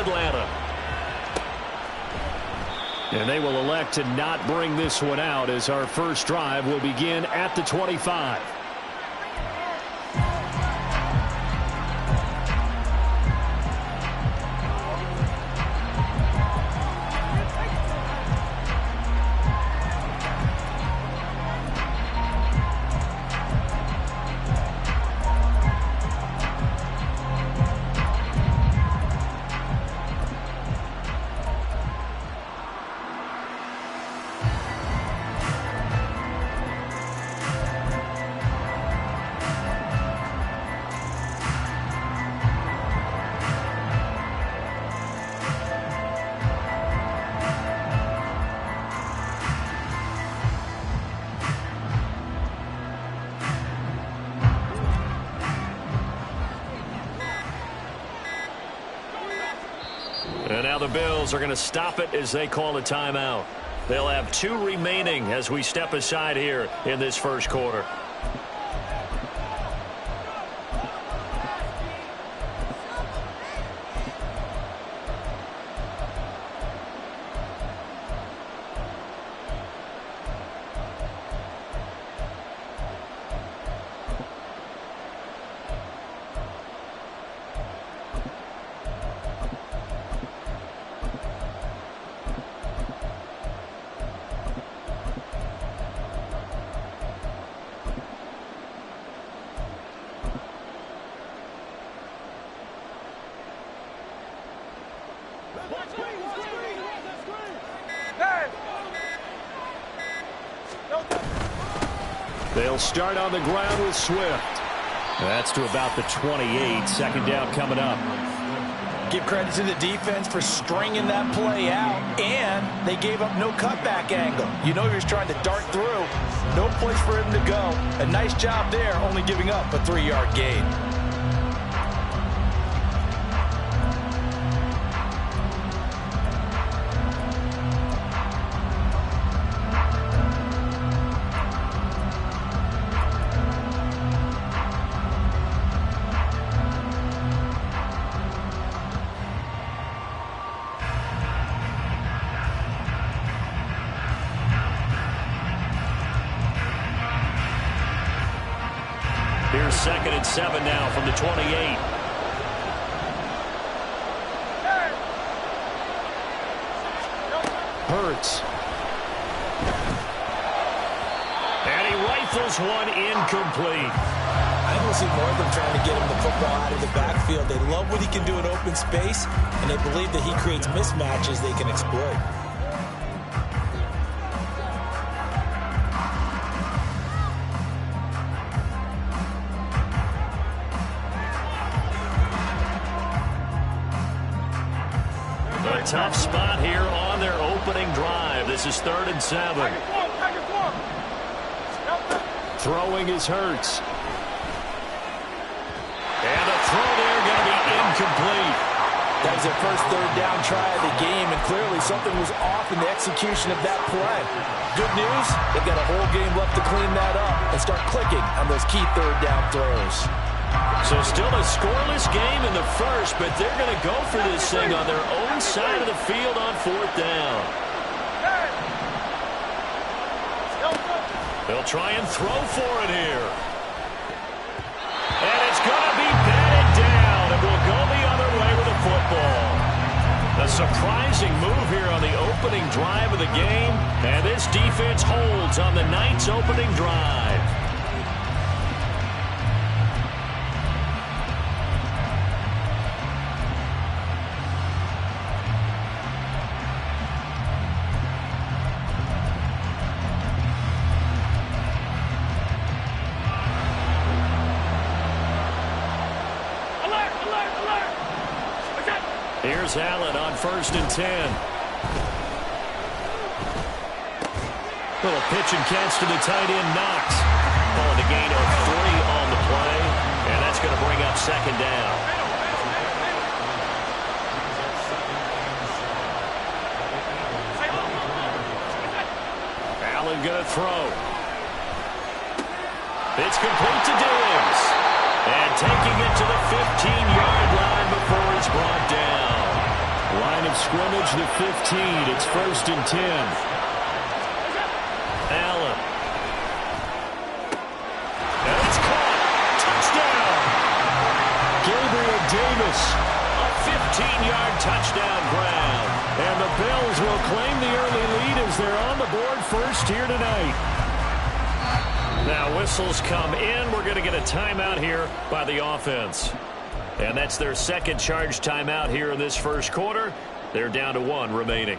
Atlanta. And they will elect to not bring this one out as our first drive will begin at the 25. And now the Bills are going to stop it as they call a timeout. They'll have 2 remaining as we step aside here in this first quarter. They'll start on the ground with Swift. That's to about the 28. Second down coming up. Give credit to the defense for stringing that play out, and they gave up no cutback angle. You know he was trying to dart through. No place for him to go. A nice job there, only giving up a 3-yard gain. Here's 2nd and 7 now from the 28. Hurts. And he rifles one incomplete. I think we'll see more of them trying to get him the football out of the backfield. They love what he can do in open space, and they believe that he creates mismatches they can exploit. A tough spot here on their opening drive. This is 3rd and 7. Throwing is Hurts. And a throw there going to be incomplete. That was their first 3rd down try of the game, and clearly something was off in the execution of that play. Good news, they've got a whole game left to clean that up and start clicking on those key 3rd down throws. So still a scoreless game in the first, but they're going to go for this thing on their own side of the field on 4th down. They'll try and throw for it here. And it's going to be batted down, and we'll go the other way with the football. A surprising move here on the opening drive of the game, and this defense holds on the night's opening drive. Here's Allen on 1st and 10. Little pitch and catch to the tight end, Knox. Calling a gain of 3 on the play, and that's going to bring up 2nd down. Allen going to throw. It's complete to Diggs. And taking it to the 15-yard line before he's brought down. scrimmage, the 15. It's 1st and 10. Allen. And it's caught. Touchdown. Gabriel Davis. A 15-yard touchdown grab. And the Bills will claim the early lead as they're on the board first here tonight. Now whistles come in. We're going to get a timeout here by the offense. And that's their second charge timeout here in this first quarter. They're down to 1 remaining.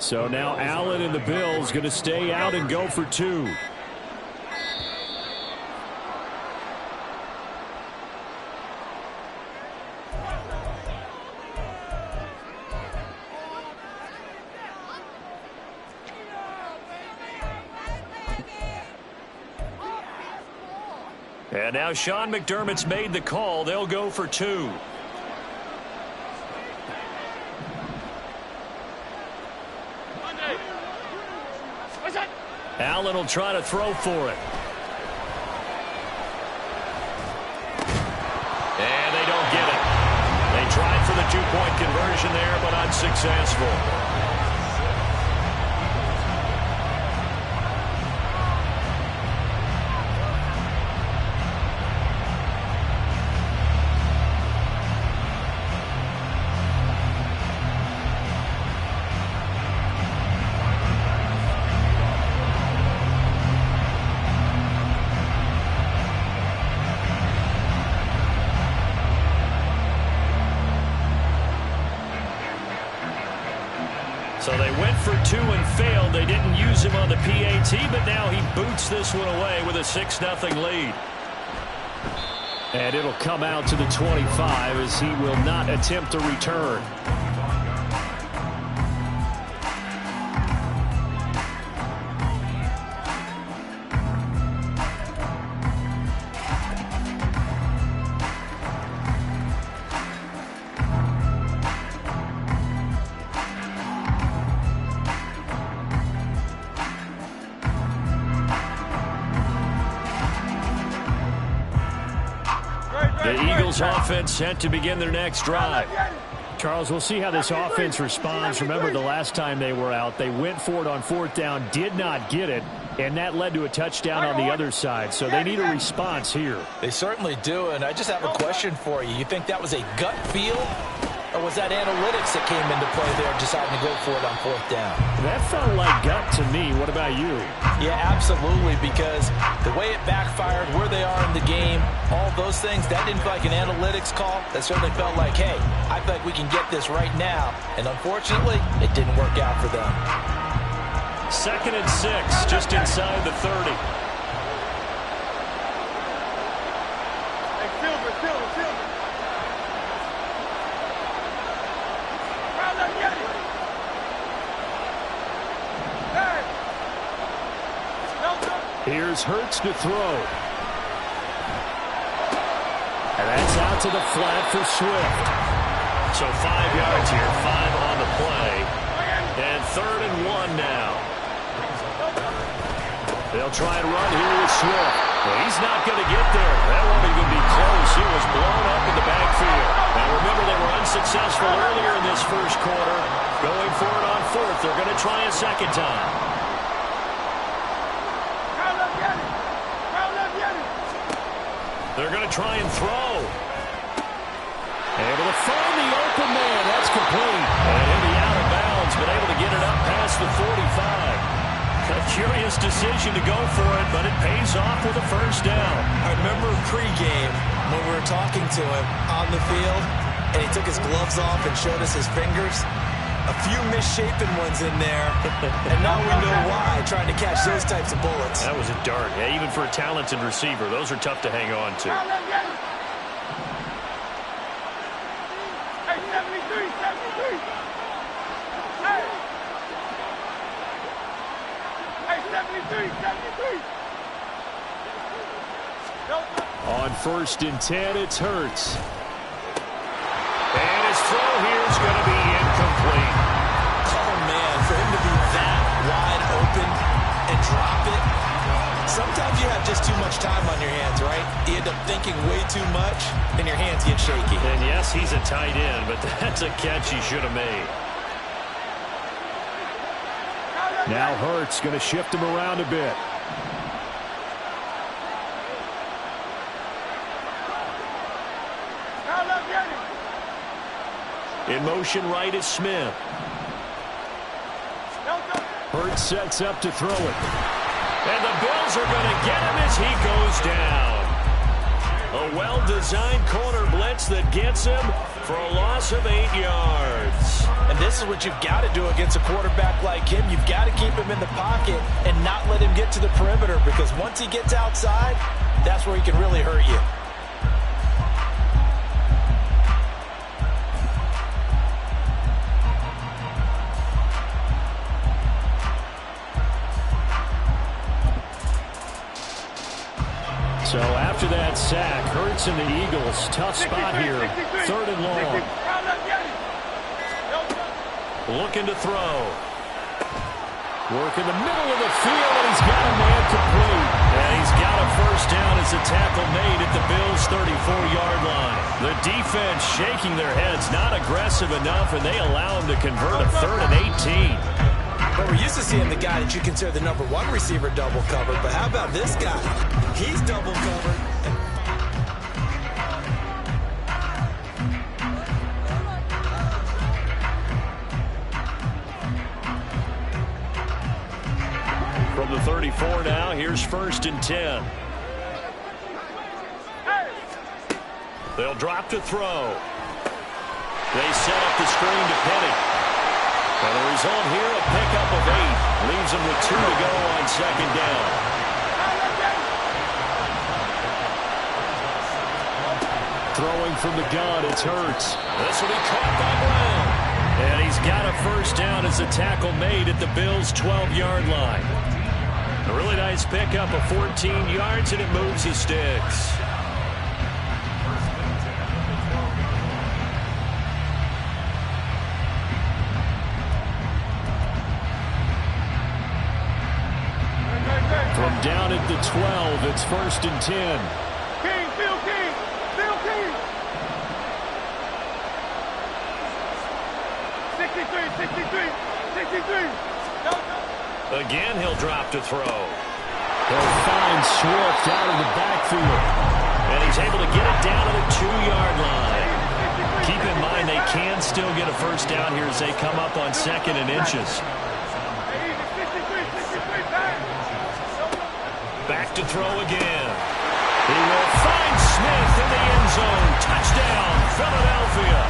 So now Allen and the Bills going to stay out and go for 2. And now Sean McDermott's made the call. They'll go for 2. Allen will try to throw for it. And they don't get it. They tried for the 2-point conversion there, but unsuccessful. So they went for 2 and failed. They didn't use him on the PAT, but now he boots this one away with a 6-0 lead. And it'll come out to the 25 as he will not attempt to return. The Eagles offense set to begin their next drive. Charles, we'll see how this offense responds. Remember the last time they were out, they went for it on 4th down, did not get it, and that led to a touchdown on the other side. So they need a response here. They certainly do, and I just have a question for you. You think that was a gut feel, or was that analytics that came into play there deciding to go for it on 4th down? That felt like gut to me. What about you? Yeah, absolutely, because the way it backfired, where they are in the game, all those things, that didn't feel like an analytics call. That certainly felt like, hey, I feel like we can get this right now. And unfortunately, it didn't work out for them. 2nd and 6, just inside the 30. Here's Hurts to throw. And that's out to the flat for Swift. So 5 yards here, 5 on the play. And 3rd and 1 now. They'll try and run here with Swift. Well, he's not going to get there. That won't even be close. He was blown up in the backfield. Now remember, they were unsuccessful earlier in this first quarter. Going for it on 4th. They're going to try a second time. They're going to try and throw. Able to find the open man. That's complete. And in the out of bounds, but able to get it up past the 45. A curious decision to go for it, but it pays off with a 1st down. I remember pregame when we were talking to him on the field, and he took his gloves off and showed us his fingers. A few misshapen ones in there, and now we know why, trying to catch those types of bullets. That was a dart. Yeah, even for a talented receiver, those are tough to hang on to. Hey, 73, 73. Hey. Hey, 73, 73. On 1st and 10, it's Hurts. And his throw here is going to be incomplete. Oh, man, for him to be that wide open and drop it. Sometimes you have just too much time on your hands, right? You end up thinking way too much, and your hands get shaky. And yes, he's a tight end, but that's a catch he should have made. Now Hurts going to shift him around a bit. In motion right is Smith. Hurts sets up to throw it. And the Bills are going to get him as he goes down. A well-designed corner blitz that gets him for a loss of 8 yards. And this is what you've got to do against a quarterback like him. You've got to keep him in the pocket and not let him get to the perimeter, because once he gets outside, that's where he can really hurt you. So after that sack, Hurts and the Eagles, tough spot here, 3rd and long. Looking to throw. Work in the middle of the field, and he's got a man complete. And he's got a first down as a tackle made at the Bills' 34-yard line. The defense shaking their heads, not aggressive enough, and they allow him to convert a 3rd and 18. But we're used to seeing the guy that you consider the #1 receiver double covered. But how about this guy? He's double covered. From the 34 now, here's 1st and 10. They'll drop to throw. They set up the screen to Penny. And the result here, a pickup of 8. Leaves him with 2 to go on 2nd down. Throwing from the gun, it's Hurts. This will be caught by Brown. And he's got a first down as a tackle made at the Bills' 12-yard line. A really nice pickup of 14 yards, and it moves the sticks. From down at the 12, it's 1st and 10. King, Bill King, Bill King. 63, 63, 63. Again, he'll drop to throw. He'll find Swift out of the backfield. And he's able to get it down to the 2-yard line. Keep in mind they can still get a first down here as they come up on 2nd and inches. Back to throw again. He will find Smith in the end zone. Touchdown, Philadelphia.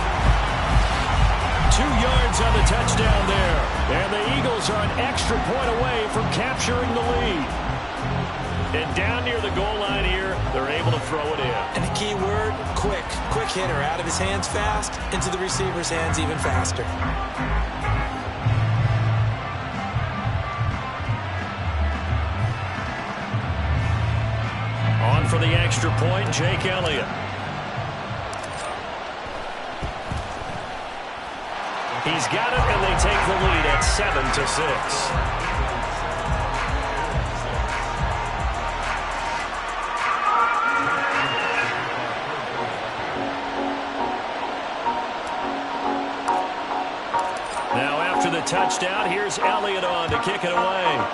2 yards on the touchdown there. And the Eagles are an extra point away from capturing the lead. And down near the goal line here, they're able to throw it in. And the key word, quick. Quick hitter, out of his hands fast, into the receiver's hands even faster. On for the extra point, Jake Elliott. He's got it, and they take the lead at 7-6. Now after the touchdown, here's Elliott on to kick it away.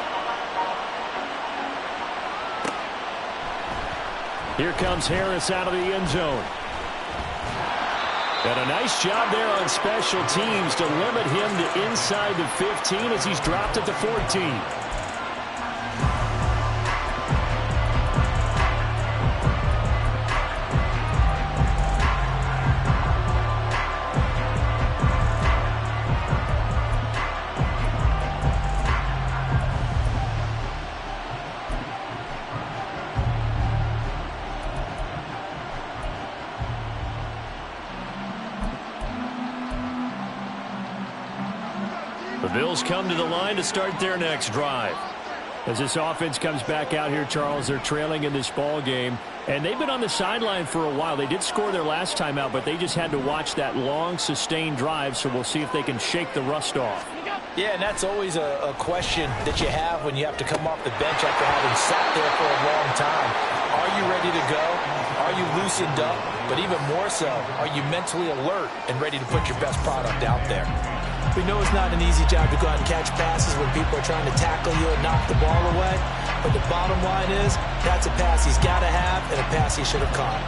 Here comes Harris out of the end zone. And a nice job there on special teams to limit him to inside the 15 as he's dropped at the 14. Bills come to the line to start their next drive. As this offense comes back out here, Charles, they're trailing in this ball game, and they've been on the sideline for a while. They did score their last time out, but they just had to watch that long, sustained drive, so we'll see if they can shake the rust off. Yeah, and that's always a question that you have when you have to come off the bench after having sat there for a long time. Are you ready to go? Are you loosened up? But even more so, are you mentally alert and ready to put your best product out there? We know it's not an easy job to go out and catch passes when people are trying to tackle you and knock the ball away. But the bottom line is, that's a pass he's got to have and a pass he should have caught.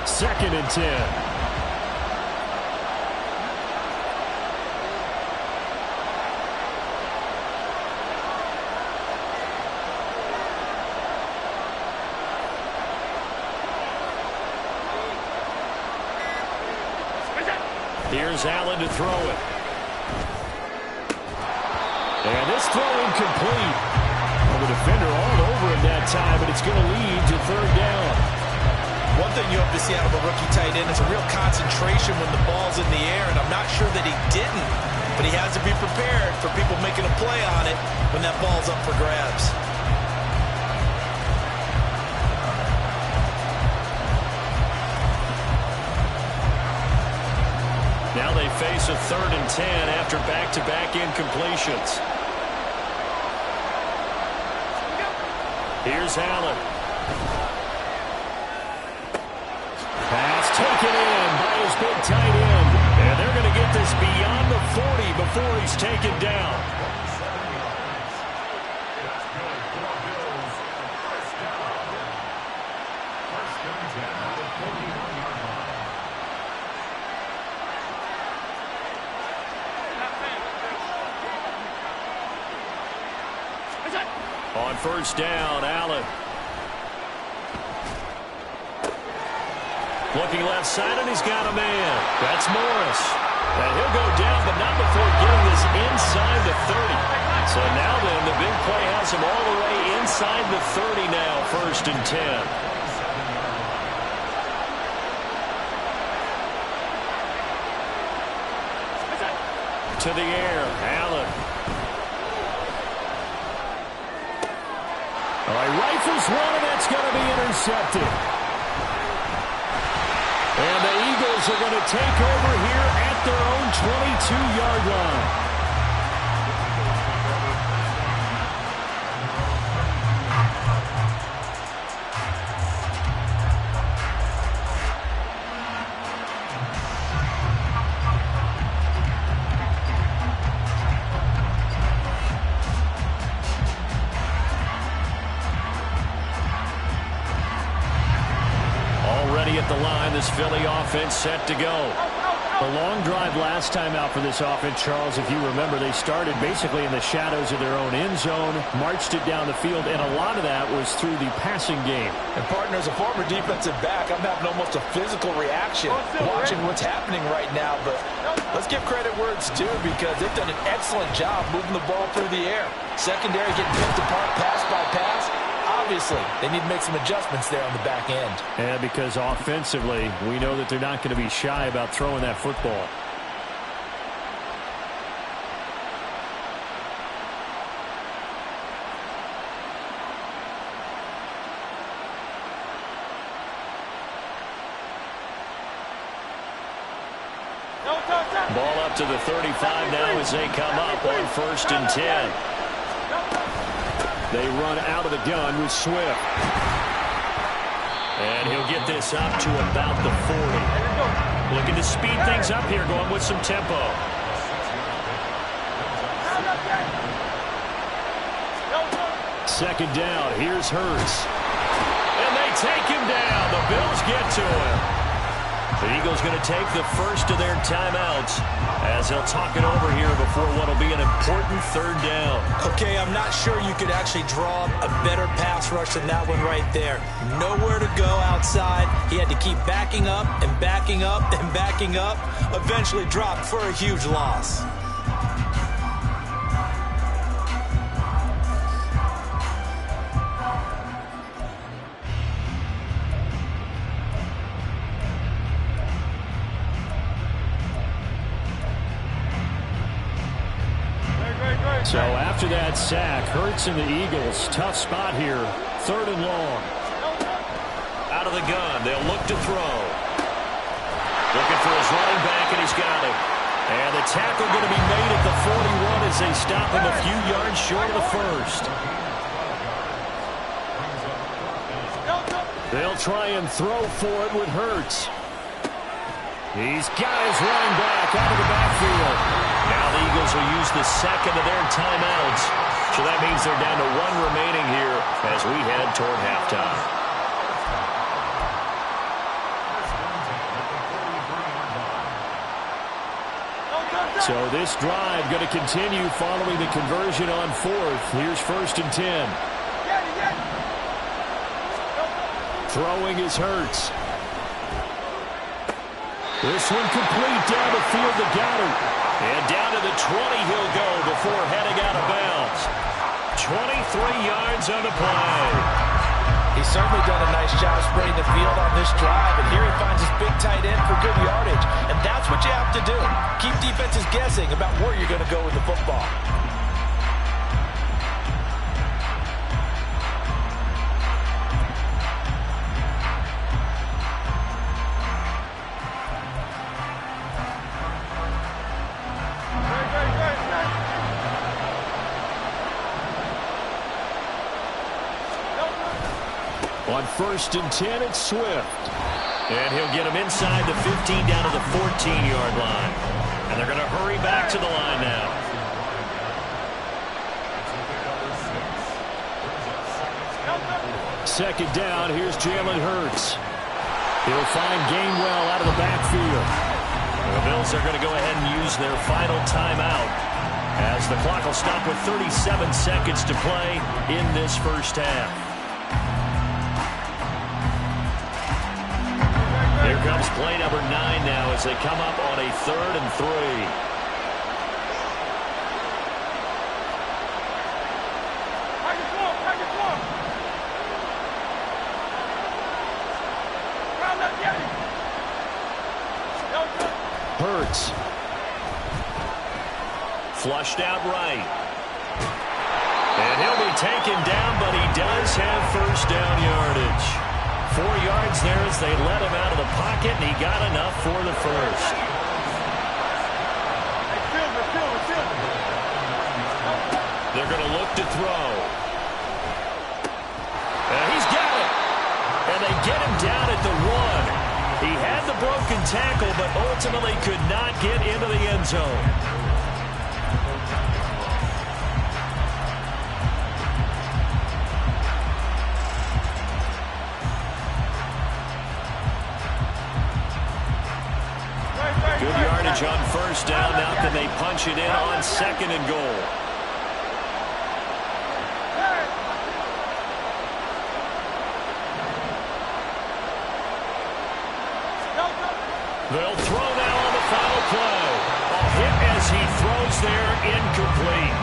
Second and 10. Here's Allen to throw it. And this throw incomplete. Well, the defender all over him that time, but it's going to lead to third down. One thing you hope to see out of a rookie tight end is a real concentration when the ball's in the air, and I'm not sure that he didn't, but he has to be prepared for people making a play on it when that ball's up for grabs. Now they face a 3rd and 10 after back-to-back incompletions. Here's Allen. Pass taken in by his big tight end. And they're going to get this beyond the 40 before he's taken down. On first down, Allen. Looking left side, and he's got a man. That's Morris. And he'll go down, but not before getting this inside the 30. So now then, the big play has him all the way inside the 30 now, 1st and 10. To the air, Allen. All right, rifles one, and that's going to be intercepted. And the Eagles are going to take over here at their own 22-yard line. At the line, this Philly offense set to go. The long drive last time out for this offense, Charles, if you remember, they started basically in the shadows of their own end zone, marched it down the field, and a lot of that was through the passing game. And, partner, as a former defensive back, I'm having almost a physical reaction watching what's happening right now. But let's give credit where it's due, because they've done an excellent job moving the ball through the air. Secondary getting picked apart pass by pass. Obviously, they need to make some adjustments there on the back end. Yeah, because offensively, we know that they're not going to be shy about throwing that football. Ball up to the 35 now as they come up on 1st and 10. They run out of the gun with Swift. And he'll get this up to about the 40. Looking to speed things up here, going with some tempo. Second down, here's Hurts. And they take him down. The Bills get to him. The Eagles going to take the first of their timeouts as they'll talk it over here before what will be an important third down. Okay, I'm not sure you could actually draw a better pass rush than that one right there. Nowhere to go outside. He had to keep backing up and backing up and backing up. Eventually dropped for a huge loss. So after that sack, Hurts and the Eagles, tough spot here. 3rd and long. Out of the gun, they'll look to throw. Looking for his running back, and he's got it. And the tackle going to be made at the 41 as they stop him a few yards short of the first. They'll try and throw for it with Hurts. He's got his running back out of the backfield. Now the Eagles will use the second of their timeouts. So that means they're down to 1 remaining here as we head toward halftime. So this drive going to continue following the conversion on 4th. Here's 1st and 10. Throwing is Hurts. This one complete down the field to Goddard. And down to the 20 he'll go before heading out of bounds. 23 yards on the play. He's certainly done a nice job spreading the field on this drive, and here he finds his big tight end for good yardage. And that's what you have to do. Keep defenses guessing about where you're going to go with the football. On 1st and 10, it's Swift. And he'll get him inside the 15 down to the 14-yard line. And they're going to hurry back to the line now. Second down, here's Jalen Hurts. He'll find Gainwell out of the backfield. The Bills are going to go ahead and use their final timeout as the clock will stop with 37 seconds to play in this first half. Here comes play number 9 now as they come up on a 3rd and 3. Hurts. Flushed out right. And he'll be taken down, but he does have first down yardage. 4 yards there as they let him out of the pocket, and he got enough for the first. They're going to look to throw. And he's got it. And they get him down at the 1. He had the broken tackle, but ultimately could not get into the end zone. Good yardage on first down. Now can they punch it in on 2nd and goal? They'll throw now on the final play. A hit as he throws there, incomplete.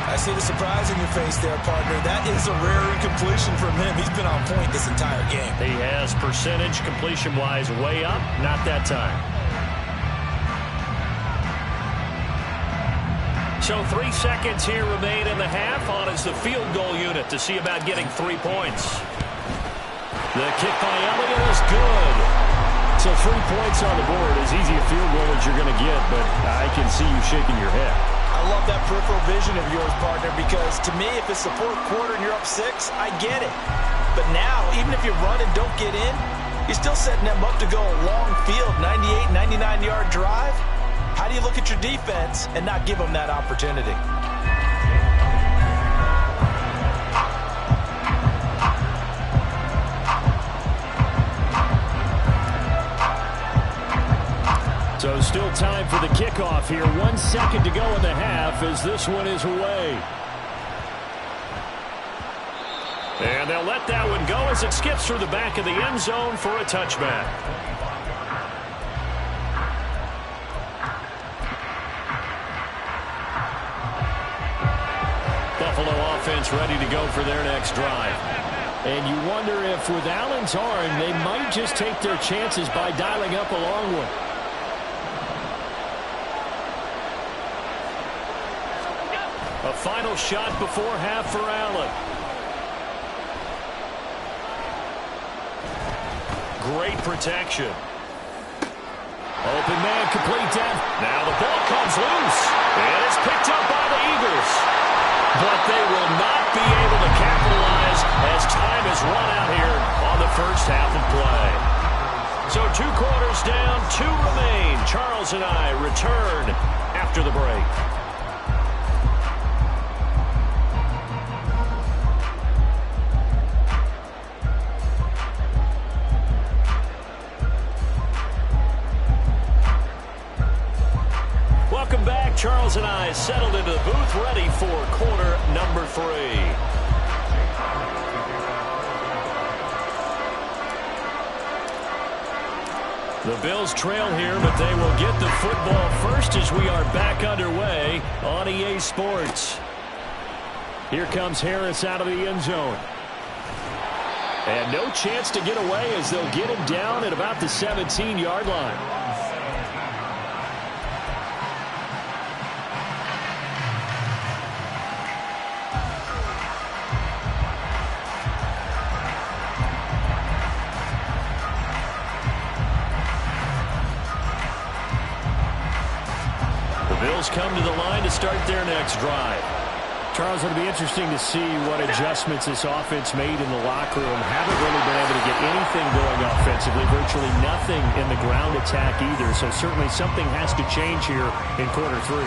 I see the surprise in your face there, partner. That is a rare incompletion from him. He's been on point this entire game. He has percentage completion-wise way up. Not that time. So 3 seconds here remain in the half. On is the field goal unit to see about getting 3 points. The kick by Elliott is good. So 3 points on the board. As easy a field goal as you're going to get, but I can see you shaking your head. I love that peripheral vision of yours, partner, because to me, if it's the 4th quarter and you're up 6, I get it. But now, even if you run and don't get in, you're still setting them up to go a long field, 98, 99-yard drive. How do you look at your defense and not give them that opportunity? time for the kickoff here. 1 second to go in the half as this one is away. And they'll let that one go as it skips through the back of the end zone for a touchback. Buffalo offense ready to go for their next drive. And you wonder if with Allen's arm, they might just take their chances by dialing up a long one. A final shot before half for Allen. Great protection. Open man, complete down. Now the ball comes loose. And it's picked up by the Eagles. But they will not be able to capitalize as time is run out here on the first half of play. So 2 quarters down, 2 remain. Charles and I return after the break. Welcome back. Charles and I settled into the booth, ready for quarter number 3. The Bills trail here, but they will get the football first as we are back underway on EA Sports. Here comes Harris out of the end zone. And no chance to get away as they'll get him down at about the 17-yard line. Bills come to the line to start their next drive. Charles, it'll be interesting to see what adjustments this offense made in the locker room. Haven't really been able to get anything going offensively, virtually nothing in the ground attack either. So certainly something has to change here in quarter 3.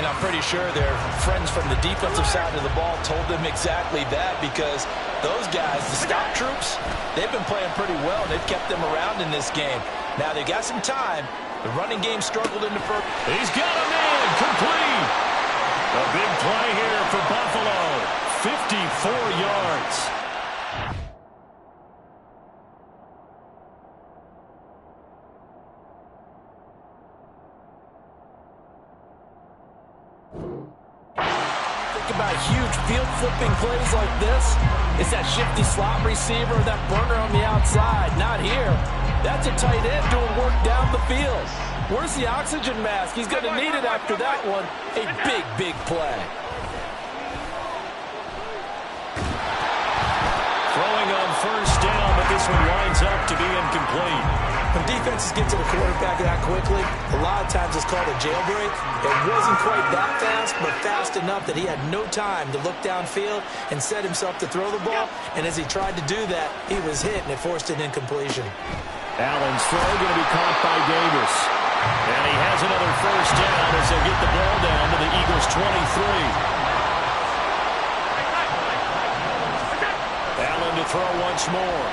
And I'm pretty sure their friends from the defensive side of the ball told them exactly that, because those guys, the scout troops, they've been playing pretty well. They've kept them around in this game. Now they got some time. The running game struggled in the first. He's got a man complete. A big play here for Buffalo. 54 yards. Think about huge field flipping plays like this. It's that shifty slot receiver, that burner on the outside. Not here. That's a tight end doing work down the field. Where's the oxygen mask? He's going to need it after that one. A big, big play. Throwing on first down, but this one winds up to be incomplete. When defenses get to the quarterback that quickly, a lot of times it's called a jailbreak. It wasn't quite that fast, but fast enough that he had no time to look downfield and set himself to throw the ball. And as he tried to do that, he was hit, and it forced an incompletion. Allen's throw going to be caught by Davis. And he has another first down as they get the ball down to the Eagles' 23. Allen to throw once more.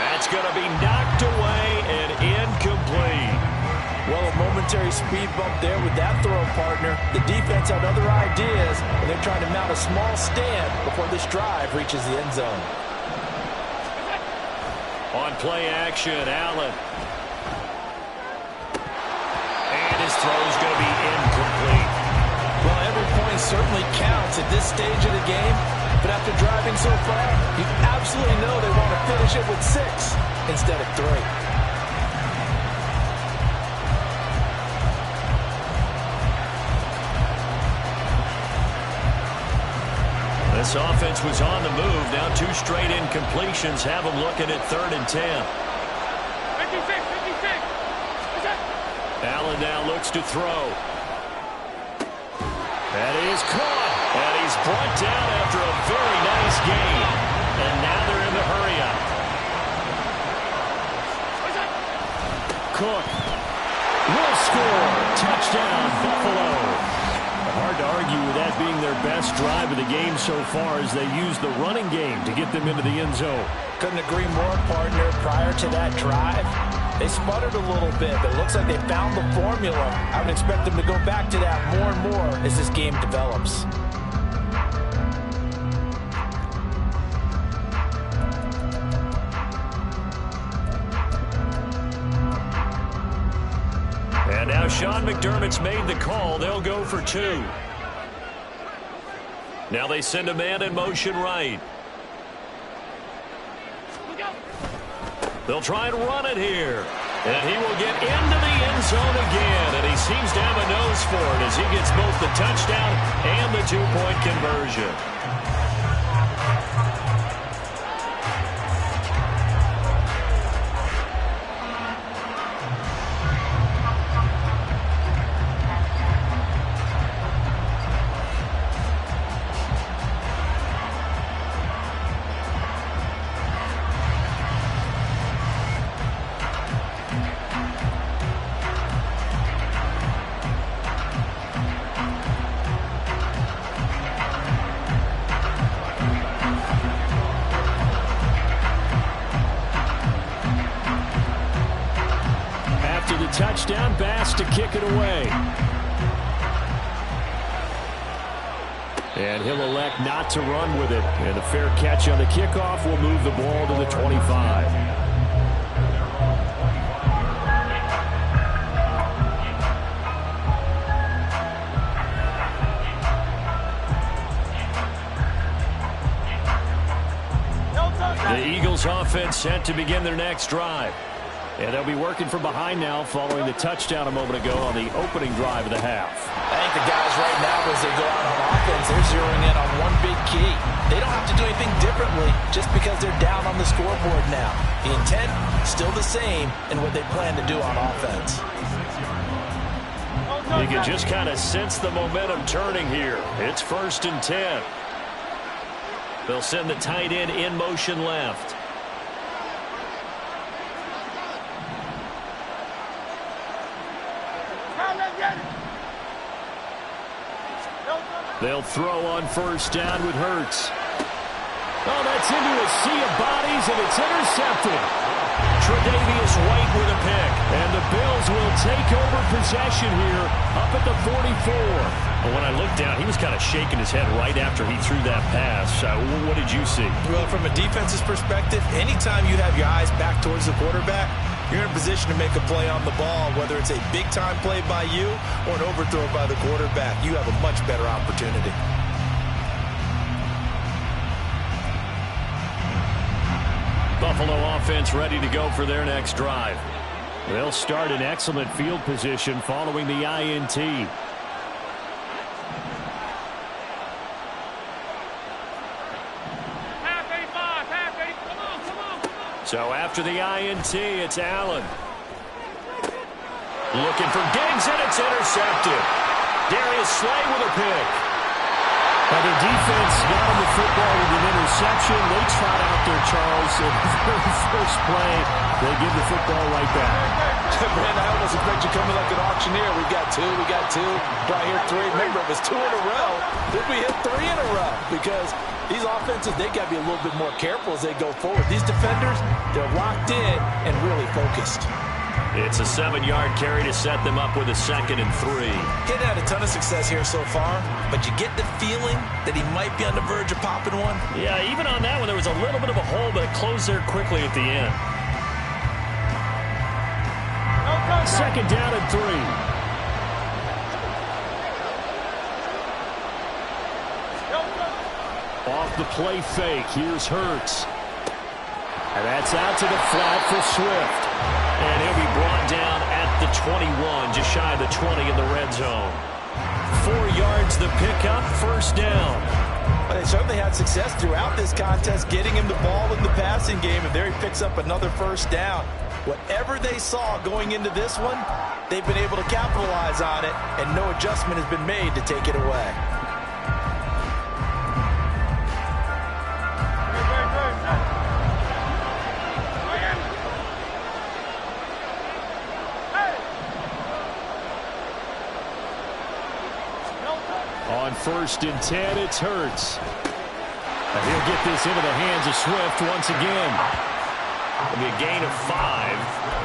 That's going to be knocked away and incomplete. Well, a momentary speed bump there with that throw, partner. The defense had other ideas, and they're trying to mount a small stand before this drive reaches the end zone. On play action, Allen. And his throw's going to be incomplete. Well, every point certainly counts at this stage of the game, but after driving so far, you absolutely know they want to finish it with 6 instead of 3. This offense was on the move. Now 2 straight incompletions have them looking at 3rd and 10. 56. Allen now looks to throw. And he is caught. And he's brought down after a very nice gain. And now they're in the hurry-up. Cook will score. Touchdown, Buffalo. Hard to argue with that being their best drive of the game so far as they use the running game to get them into the end zone. Couldn't agree more, partner. Prior to that drive, they sputtered a little bit, but it looks like they found the formula. I would expect them to go back to that more and more as this game develops. And now Sean McDermott's made the call. They'll go for 2. Now they send a man in motion right. They'll try and run it here. And he will get into the end zone again. And he seems to have a nose for it as he gets both the touchdown and the 2-point conversion. Touchdown, Bass to kick it away. And he'll elect not to run with it. And a fair catch on the kickoff will move the ball to the 25. The Eagles offense set to begin their next drive. And they'll be working from behind now following the touchdown a moment ago on the opening drive of the half. I think the guys right now, as they go out on offense, they're zeroing in on one big key. They don't have to do anything differently just because they're down on the scoreboard now. The intent, still the same in what they plan to do on offense. You can just kind of sense the momentum turning here. It's 1st and 10. They'll send the tight end in motion left. They'll throw on 1st down with Hurts. Oh, that's into a sea of bodies, and it's intercepted. Tre'Davious White with a pick. And the Bills will take over possession here up at the 44. Well, when I looked down, he was kind of shaking his head right after he threw that pass. What did you see? Well, from a defense's perspective, anytime you have your eyes back towards the quarterback, you're in a position to make a play on the ball, whether it's a big-time play by you or an overthrow by the quarterback. You have a much better opportunity. Buffalo offense ready to go for their next drive. They'll start in excellent field position following the INT. So after the INT, it's Allen. Looking for Diggs, and it's intercepted. Darius Slay with a pick. Now the defense got him the football with an interception. They trot out there, Charles. In the very first play, they give the football right back. Man, I almost expect you coming like an auctioneer. We got two. Do I hear 3? Remember, it was 2 in a row. Did we hit 3 in a row? Because these offenses, they got to be a little bit more careful as they go forward. These defenders, they're locked in and really focused. It's a 7-yard carry to set them up with a 2nd and 3. He's had a ton of success here so far, but you get the feeling that he might be on the verge of popping one. Yeah, even on that one, there was a little bit of a hole, but it closed there quickly at the end. 2nd down and 3. Off the play fake, here's Hurts. And that's out to the flat for Swift. And he'll be brought down at the 21, just shy of the 20 in the red zone. 4 yards the pickup, 1st down. Well, they certainly had success throughout this contest, getting him the ball in the passing game, and there he picks up another 1st down. Whatever they saw going into this one, they've been able to capitalize on it, and no adjustment has been made to take it away. 1st and 10. It's Hurts. And he'll get this into the hands of Swift once again. It'll be a gain of 5,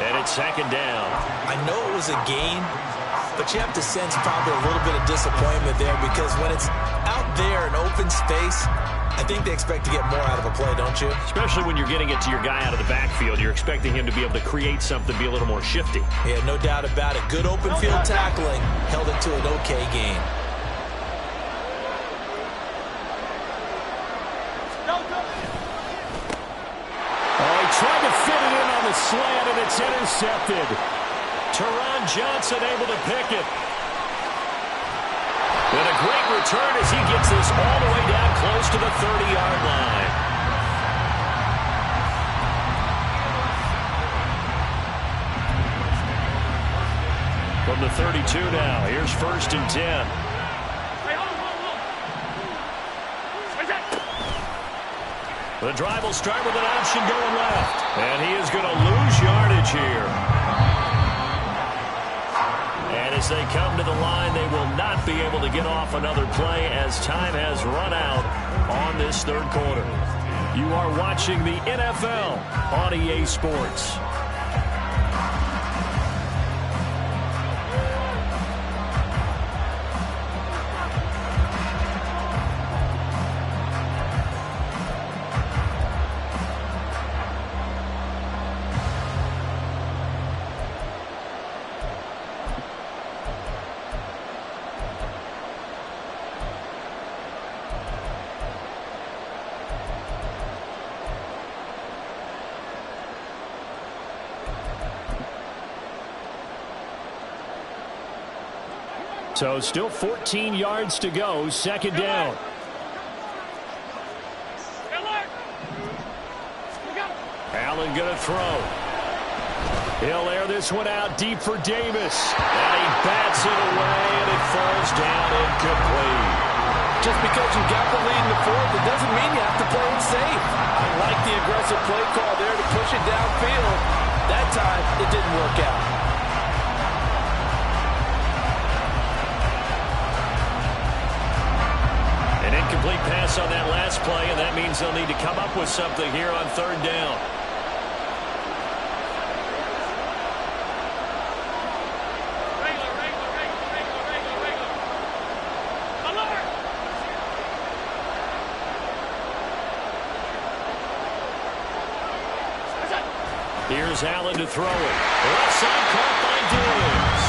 and it's 2nd down. I know it was a gain, but you have to sense probably a little bit of disappointment there because when it's out there in open space, I think they expect to get more out of a play, don't you? Especially when you're getting it to your guy out of the backfield. You're expecting him to be able to create something, be a little more shifty. Yeah, no doubt about it. Good open field tackling held it to an okay gain. Tried to fit it in on the slant, and it's intercepted. Teron Johnson able to pick it. And a great return as he gets this all the way down close to the 30-yard line. From the 32 now, here's 1st and 10. The drive will start with an option going left. And he is going to lose yardage here. And as they come to the line, they will not be able to get off another play as time has run out on this 3rd quarter. You are watching the NFL on EA Sports. So still 14 yards to go. 2nd down. Allen going to throw. He'll air this one out deep for Davis. And he bats it away, and it falls down incomplete. Just because you got the lead in the 4th, it doesn't mean you have to play it safe. I like the aggressive play call there to push it downfield. That time, it didn't work out. An incomplete pass on that last play, and that means they'll need to come up with something here on 3rd down. Here's Allen to throw it. Left side caught by Diggs.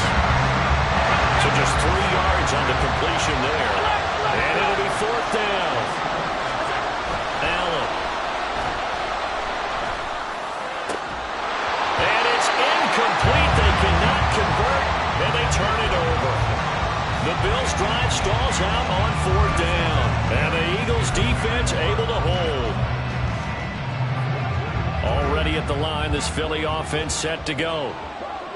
So just 3 yards on the completion there. And it'll be 4th down. Allen. And it's incomplete. They cannot convert, and they turn it over. The Bills' drive stalls out on 4th down. And the Eagles' defense able to hold. Already at the line, this Philly offense set to go.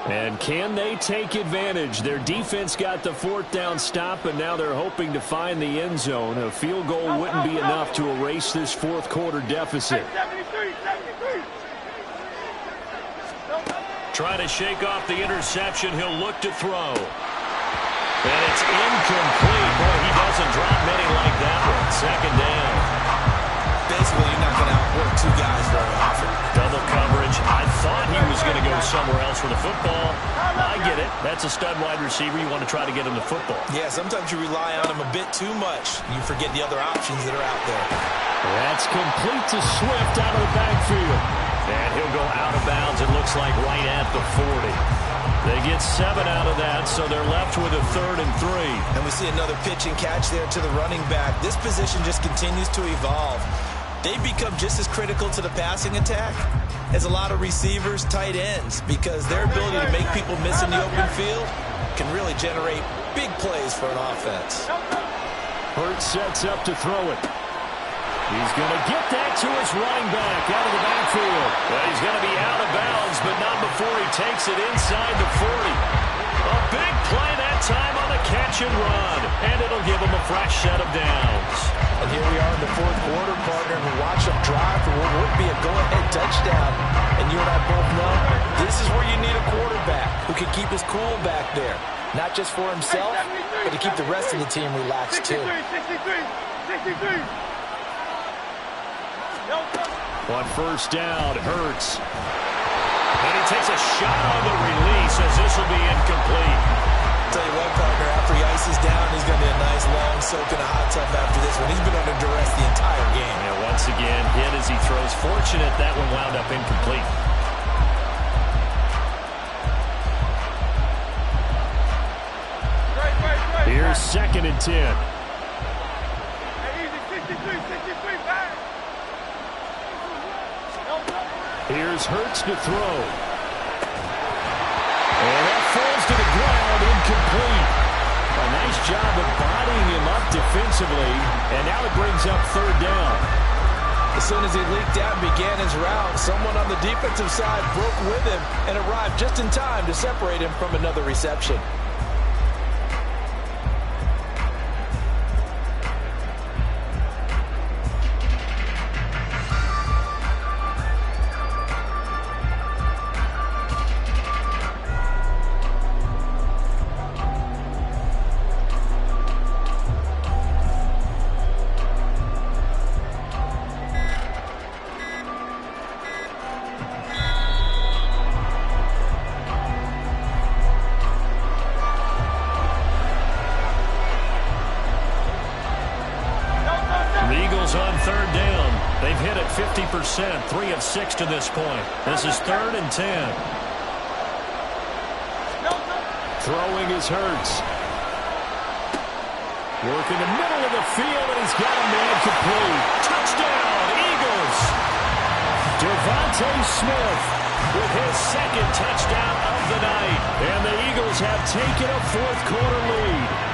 And can they take advantage? Their defense got the 4th down stop, and now they're hoping to find the end zone. A field goal wouldn't be enough to erase this 4th quarter deficit. Trying to shake off the interception. He'll look to throw. And it's incomplete. Boy, he doesn't drop many like that one. 2nd down. Basically, you're not going to outwork 2 guys very often. Double coverage. I thought he was going to go somewhere else for the football. I get it. That's a stud wide receiver. You want to try to get him the football. Yeah, sometimes you rely on him a bit too much. You forget the other options that are out there. That's complete to Swift out of the backfield. And he'll go out of bounds, it looks like, right at the 40. They get 7 out of that, so they're left with a 3rd and 3. And we see another pitch and catch there to the running back. This position just continues to evolve. They become just as critical to the passing attack as a lot of receivers, tight ends, because their ability to make people miss in the open field can really generate big plays for an offense. Hurts sets up to throw it. He's going to get that to his running back out of the backfield. Well, he's going to be out of bounds, but not before he takes it inside the 40. A big play that time on the catch and run, and it'll give him a fresh set of downs. And here we are in the 4th quarter, partner, and we watch them drive for what would be a go-ahead touchdown. And you and I both know this is where you need a quarterback who can keep his cool back there. Not just for himself, but to keep the rest of the team relaxed, too. 63. On first down, Hurts. And he takes a shot on the release as this will be incomplete. Tell you what, partner, after he ices down, he's going to be a nice long soak in a hot tub after this one. He's been under duress the entire game. And once again, hit as he throws. Fortunate that one wound up incomplete. Here's 2nd and 10. Here's Hurts to throw. And that falls to the ground, incomplete. A nice job of bodying him up defensively, and now it brings up 3rd down. As soon as he leaked out and began his route, someone on the defensive side broke with him and arrived just in time to separate him from another reception. On 3rd down. They've hit it 50%, 3 of 6 to this point. This is 3rd and 10. Throwing is Hurts. Working the middle of the field, and he's got a man complete. Touchdown, Eagles! Devontae Smith with his 2nd touchdown of the night. And the Eagles have taken a 4th quarter lead.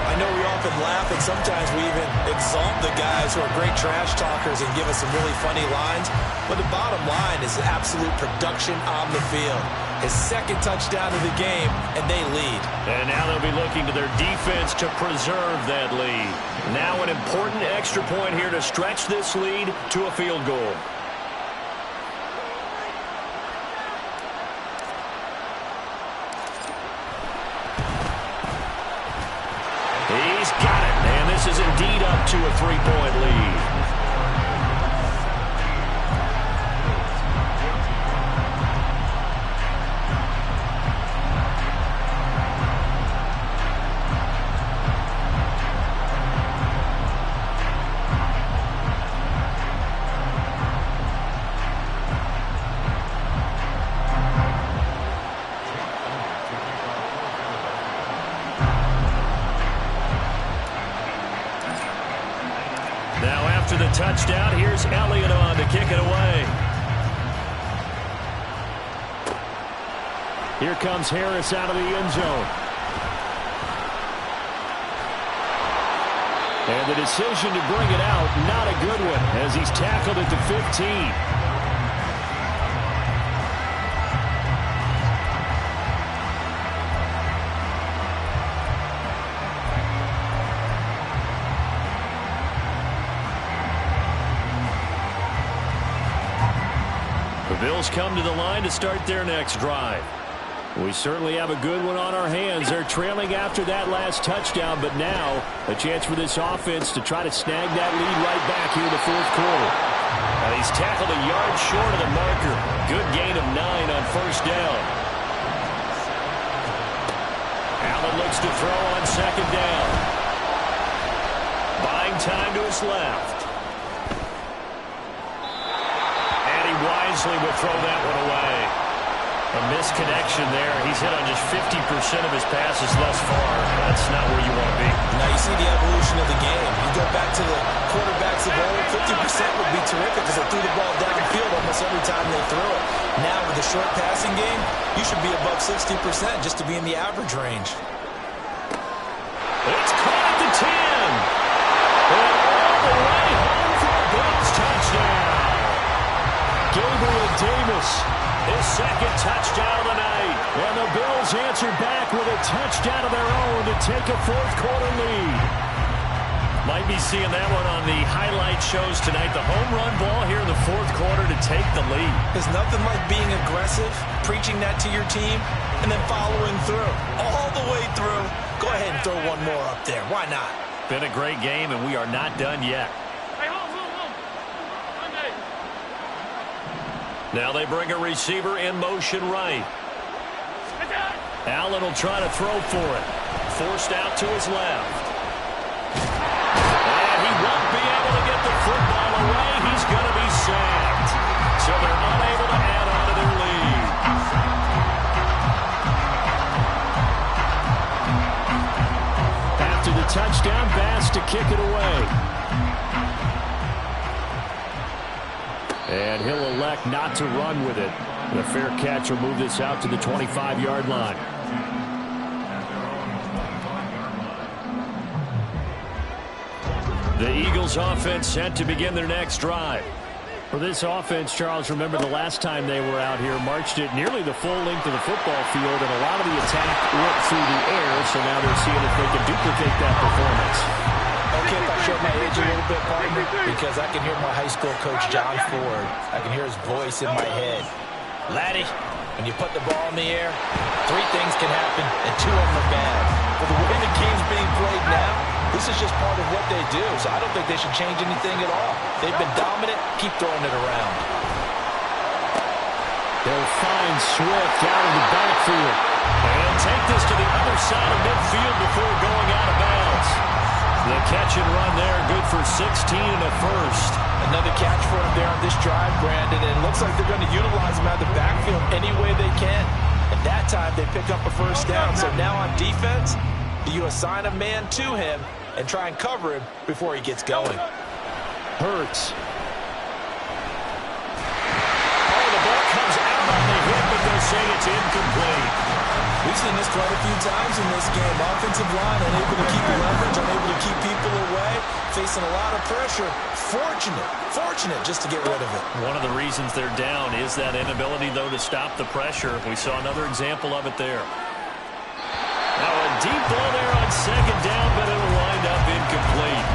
I know we often laugh, and sometimes we even exalt the guys who are great trash talkers and give us some really funny lines. But the bottom line is absolute production on the field. His 2nd touchdown of the game, and they lead. And now they'll be looking to their defense to preserve that lead. Now an important extra point here to stretch this lead to a field goal. He's got it, and this is indeed up to a 3-point lead. Now after the touchdown, here's Elliott on to kick it away. Here comes Harris out of the end zone. And the decision to bring it out, not a good one, as he's tackled at the 15. The Bills come to the line to start their next drive. We certainly have a good one on our hands. They're trailing after that last touchdown, but now a chance for this offense to try to snag that lead right back here in the 4th quarter. He's tackled a yard short of the marker. Good gain of 9 on first down. Allen looks to throw on 2nd down. Buying time to his left. Wisely will throw that one away. A misconnection there. He's hit on just 50% of his passes thus far. That's not where you want to be. Now you see the evolution of the game. You go back to the quarterbacks of old, 50% would be terrific because they threw the ball downfield almost every time they threw it. Now with the short passing game, you should be above 60% just to be in the average range. It's caught at the 10. And all the way home for a Bills touchdown. Gabriel Davis, his 2nd touchdown of the night. And the Bills answer back with a touchdown of their own to take a 4th quarter lead. Might be seeing that one on the highlight shows tonight. The home run ball here in the fourth quarter to take the lead. There's nothing like being aggressive, preaching that to your team, and then following through. All the way through. Go ahead and throw one more up there. Why not? Been a great game, and we are not done yet. Now they bring a receiver in motion right. Allen will try to throw for it. Forced out to his left. And he won't be able to get the football away. He's going to be sacked. So they're unable to add on to their lead. After the touchdown pass to kick it away. And he'll elect not to run with it. The fair catch will move this out to the 25-yard line. The Eagles offense set to begin their next drive. For this offense, Charles, remember the last time they were out here, marched it nearly the full length of the football field, and a lot of the attack went through the air, so now they're seeing if they can duplicate that performance. Okay, if I show my age a little bit, partner, because I can hear my high school coach, John Ford. I can hear his voice in my head. Laddie, when you put the ball in the air, 3 things can happen, and 2 of them are bad. For the way the game's being played now, this is just part of what they do, so I don't think they should change anything at all. They've been dominant. Keep throwing it around. They'll find Swift out of the backfield. And take this to the other side of midfield before going out of bounds. The catch and run there, good for 16 and a first. Another catch for him there on this drive, Brandon, and it looks like they're going to utilize him out of the backfield any way they can. And that time they pick up a first down. So now on defense, do you assign a man to him and try and cover him before he gets going? Hurts. Oh, the ball comes out on the hit, but they'll say it's incomplete. We've seen this quite a few times in this game. Offensive line unable to keep leverage, unable to keep people away, facing a lot of pressure. Fortunate just to get rid of it. One of the reasons they're down is that inability, though, to stop the pressure. We saw another example of it there. Now a deep ball there on second down, but it'll wind up incomplete.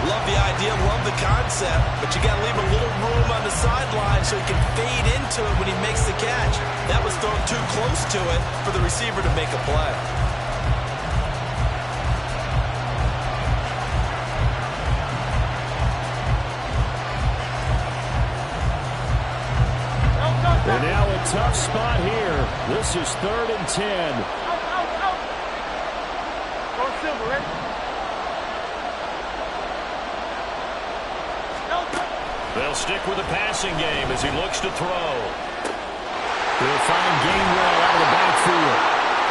Love the idea, love the concept, but you got to leave a little room on the sideline so he can fade into it when he makes the catch. That was thrown too close to it for the receiver to make a play. And now a tough spot here. This is 3rd and 10. Go Silver, ready? They'll stick with the passing game as he looks to throw. He'll find Gainwell out of the backfield.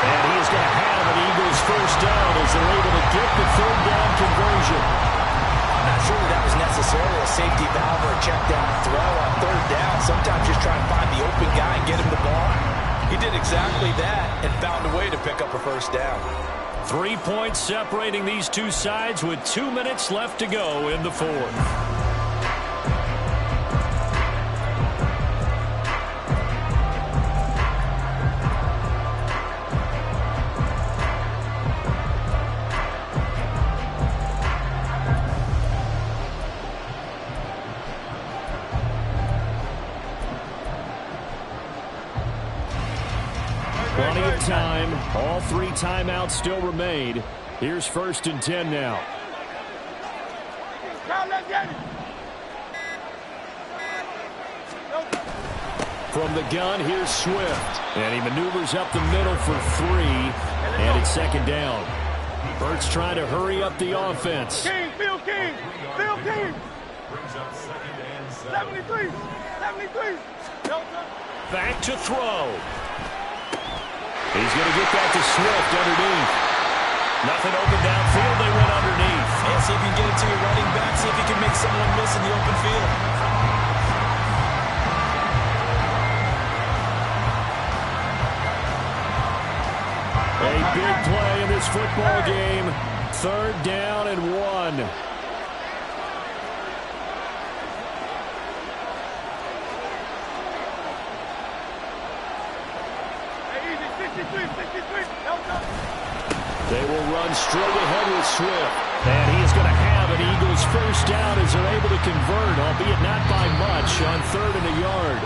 And he is going to have an Eagles first down as they're able to get the 3rd down conversion. I'm not sure that was necessarily a safety valve or a check down throw on 3rd down. Sometimes just try and find the open guy and get him the ball. He did exactly that and found a way to pick up a first down. 3 points separating these two sides with 2 minutes left to go in the 4th. Plenty of time. All 3 timeouts still remain. Here's 1st and 10 now. From the gun, here's Swift. And he maneuvers up the middle for 3. And it's 2nd down. Burt's trying to hurry up the offense. King, Phil King, Phil King. 73, 73. Back to throw. He's going to get that to Swift underneath. Nothing open downfield. They went underneath. And see if you can get it to your running back. See if you can make someone miss in the open field. A big play in this football game. 3rd down and 1. They will run straight ahead with Swift. And he is going to have an first down as they're able to convert, albeit not by much, on 3rd and a yard.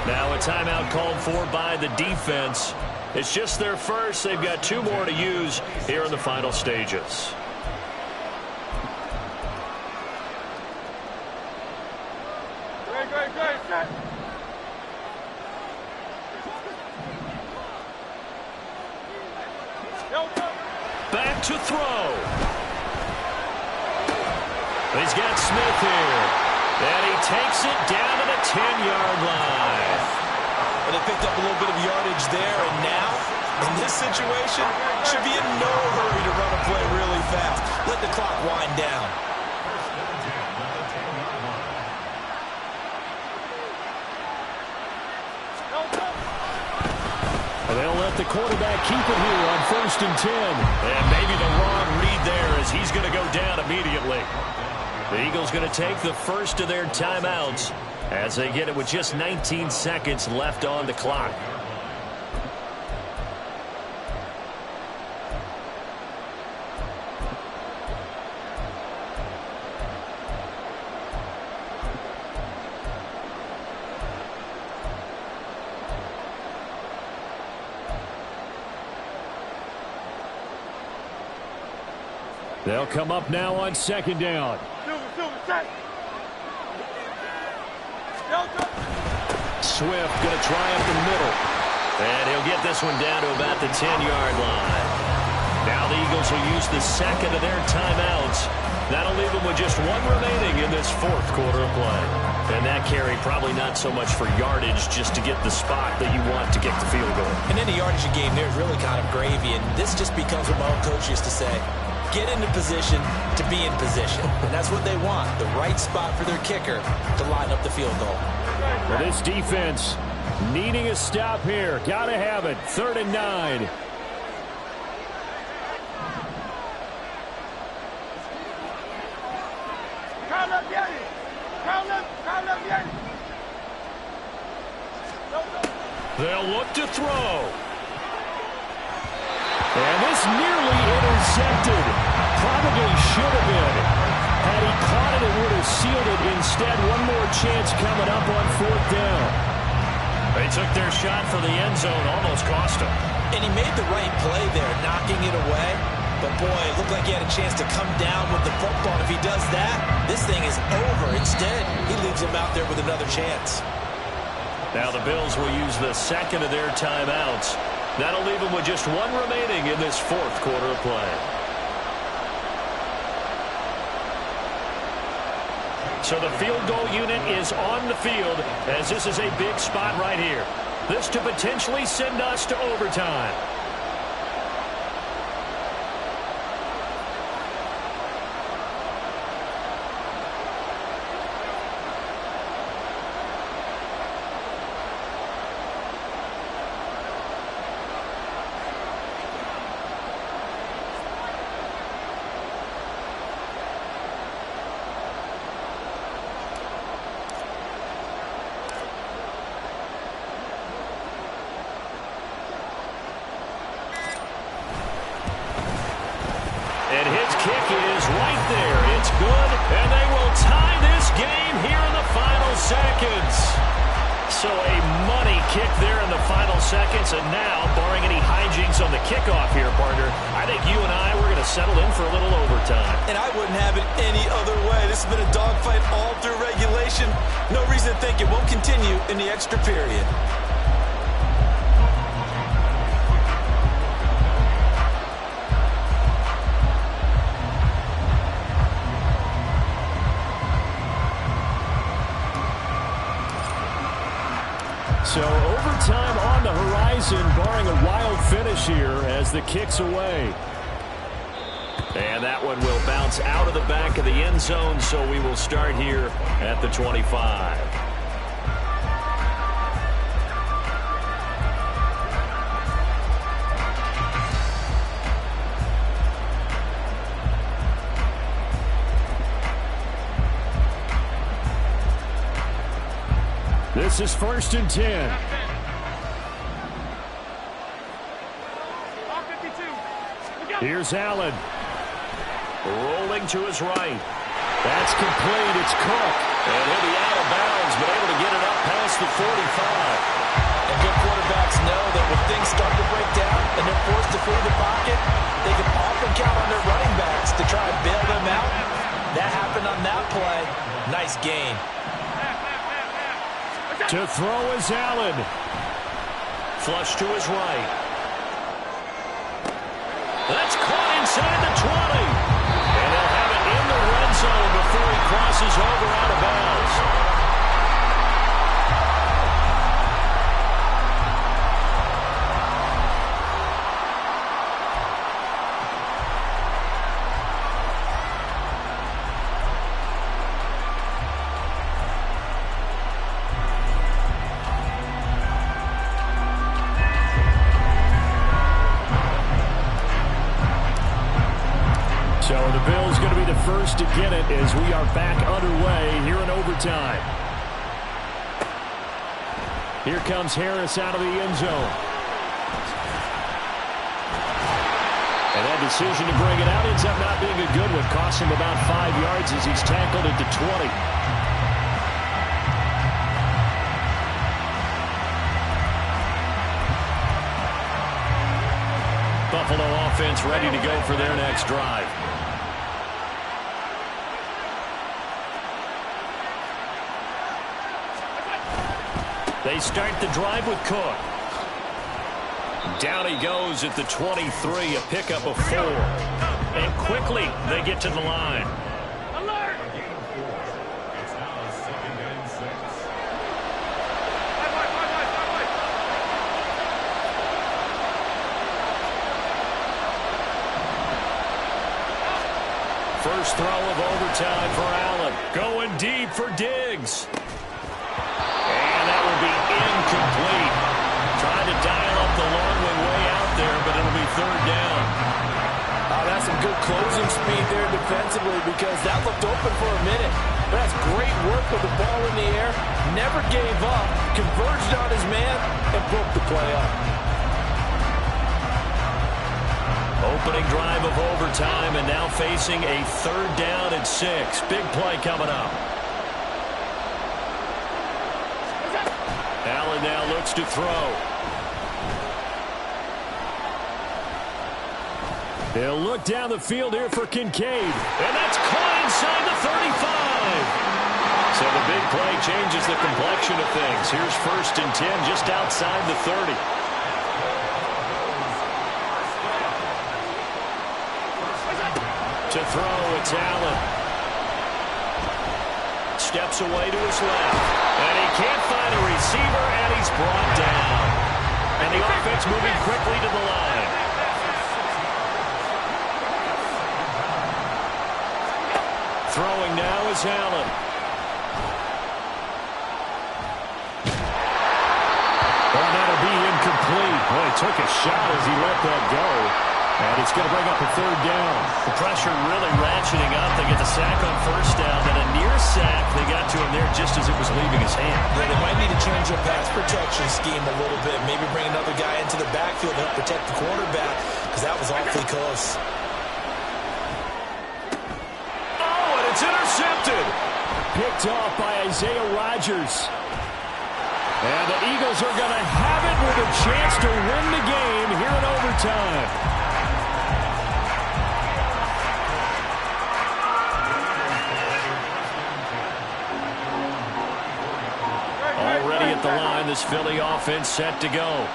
Now a timeout called for by the defense. It's just their first. They've got 2 more to use here in the final stages. Back to throw. He's got Smith here. And he takes it down to the 10-yard line. Well, they picked up a little bit of yardage there, and now, in this situation, should be in no hurry to run a play really fast. Let the clock wind down. They'll let the quarterback keep it here on 1st and 10. And maybe the wrong read there as he's going to go down immediately. The Eagles going to take the first of their timeouts as they get it with just 19 seconds left on the clock. They'll come up now on 2nd down. Swift going to try up the middle. And he'll get this one down to about the 10-yard line. Now the Eagles will use the second of their timeouts. That'll leave them with just 1 remaining in this 4th quarter of play. And that carry probably not so much for yardage, just to get the spot that you want to get the field goal. And in the yardage game, there's really kind of gravy, and this just becomes what my own coach used to say. Get into position to be in position. And that's what they want, the right spot for their kicker to line up the field goal. For this defense, needing a stop here. Got to have it. 3rd and 9. They'll look to throw. And this nearly intercepted. Probably should have been. Had he caught it, it would have sealed it. Instead, one more chance coming up on 4th down. They took their shot for the end zone, almost cost him. And he made the right play there, knocking it away. But, boy, it looked like he had a chance to come down with the football. If he does that, this thing is over. Instead, he leaves him out there with another chance. Now the Bills will use the second of their timeouts. That'll leave them with just 1 remaining in this 4th quarter of play. So the field goal unit is on the field as this is a big spot right here. This to potentially send us to overtime. And his kick is right there. It's good, and they will tie this game here in the final seconds. So a money kick there in the final seconds, and now, barring any hijinks on the kickoff here, partner, I think you and I, we're going to settle in for a little overtime. And I wouldn't have it any other way. This has been a dogfight all through regulation. No reason to think it won't continue in the extra period. So overtime on the horizon, barring a wild finish here as the kick's away. And that one will bounce out of the back of the end zone, so we will start here at the 25. This is 1st and 10. Here's Allen. Rolling to his right. That's complete. It's Cook. And he'll be out of bounds, but able to get it up past the 45. And good quarterbacks know that when things start to break down and they're forced to flee the pocket, they can often count on their running backs to try and bail them out. That happened on that play. Nice gain. To throw is Allen. Flush to his right. That's caught inside the 20. And they'll have it in the red zone before he crosses over out of bounds. So the Bills going to be the first to get it as we are back underway here in overtime. Here comes Harris out of the end zone. And that decision to bring it out ends up not being a good one. Cost him about 5 yards as he's tackled at the 20. Buffalo offense ready to go for their next drive. They start the drive with Cook. Down he goes at the 23, a pickup of 4. And quickly they get to the line. Alert! First throw of overtime for Allen. Going deep for Diggs. And that will be incomplete. Trying to dial up the long way out there, but it'll be third down. That's some good closing speed there defensively because that looked open for a minute. But that's great work with the ball in the air. Never gave up. Converged on his man and broke the play up. Opening drive of overtime and now facing a third down and 6. Big play coming up. Allen now looks to throw. They'll look down the field here for Kincaid. And that's caught inside the 35. So the big play changes the complexion of things. Here's 1st and 10 just outside the 30. To throw, it's Allen. Steps away to his left. And he can't find a receiver, and he's brought down. And the offense moving quickly to the line. Throwing now is Allen. Oh, that'll be incomplete. Boy, he took a shot as he let that go. And it's going to bring up a third down. The pressure really ratcheting up. They get the sack on 1st down. Then a near sack. They got to him there just as it was leaving his hand. Yeah, they might need to change their pass protection scheme a little bit. Maybe bring another guy into the backfield to help protect the quarterback because that was awfully close. It's intercepted. Picked off by Isaiah Rodgers. And the Eagles are going to have it with a chance to win the game here in overtime. Already at the line, this Philly offense set to go.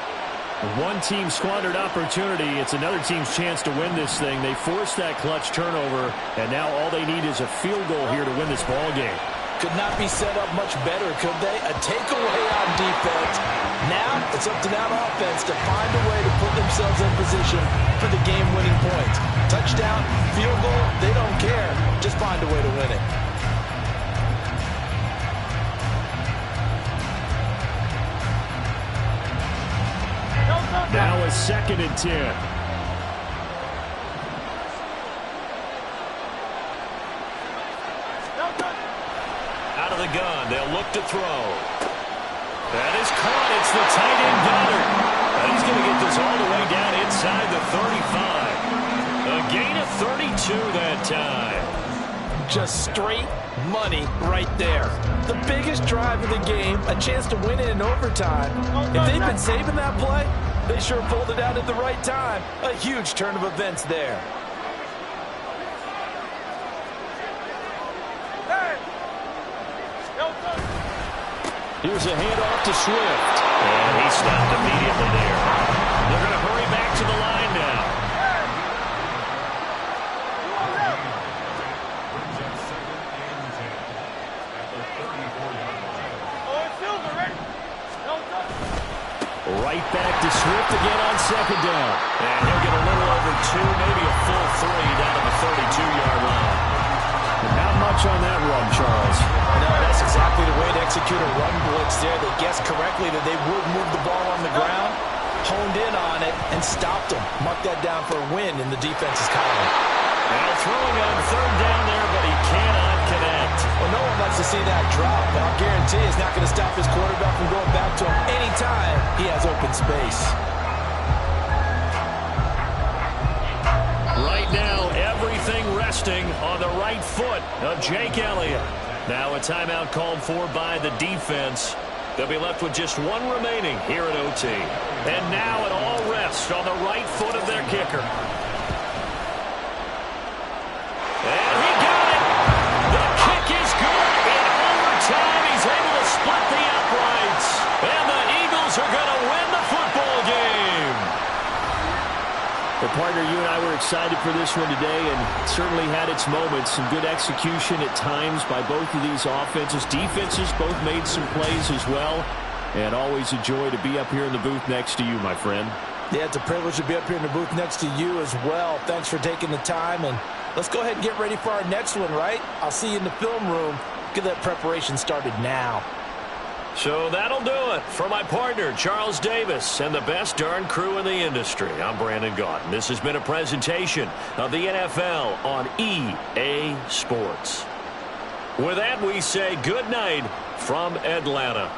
One team squandered opportunity. It's another team's chance to win this thing. They forced that clutch turnover, and now all they need is a field goal here to win this ball game. Could not be set up much better, could they? A takeaway on defense. Now it's up to that offense to find a way to put themselves in position for the game-winning points. Touchdown, field goal, they don't care. Just find a way to win it. Now a 2nd and 10. Out of the gun, they'll look to throw. That is caught. It's the tight end Goddard. And he's going to get this all the way down inside the 35. A gain of 32 that time. Just straight money right there. The biggest drive of the game, a chance to win it in overtime. If they've been saving that play, they sure pulled it out at the right time. A huge turn of events there. Here's a handoff to Swift. And he stopped immediately there. They're going to hurry back to the line now. Right back to Swift again on second down. And he'll get a little over 2, maybe a full 3 down to the 32-yard line. Not much on that run, Charles. No, that's exactly the way to execute a run blitz there. They guessed correctly that they would move the ball on the ground, honed in on it, and stopped them. Mark that down for a win in the defense's column. Now throwing on third down there, but he cannot connect. Well, no one likes to see that drop, but I'll guarantee it's not going to stop his quarterback from going back to him anytime he has open space. Right now, everything resting on the right foot of Jake Elliott. Now a timeout called for by the defense. They'll be left with just one remaining here at OT. And now it all rests on the right foot of their kicker. And he got it! The kick is good. In overtime, he's able to split the uprights. And the Eagles are going to win the football game. Well, partner, you and I were excited for this one today, and it certainly had its moments. Some good execution at times by both of these offenses. Defenses both made some plays as well. And always a joy to be up here in the booth next to you, my friend. Yeah, it's a privilege to be up here in the booth next to you as well. Thanks for taking the time, and let's go ahead and get ready for our next one, right? I'll see you in the film room. Get that preparation started now. So that'll do it for my partner, Charles Davis, and the best darn crew in the industry. I'm Brandon Gaudin. This has been a presentation of the NFL on EA Sports. With that, we say good night from Atlanta.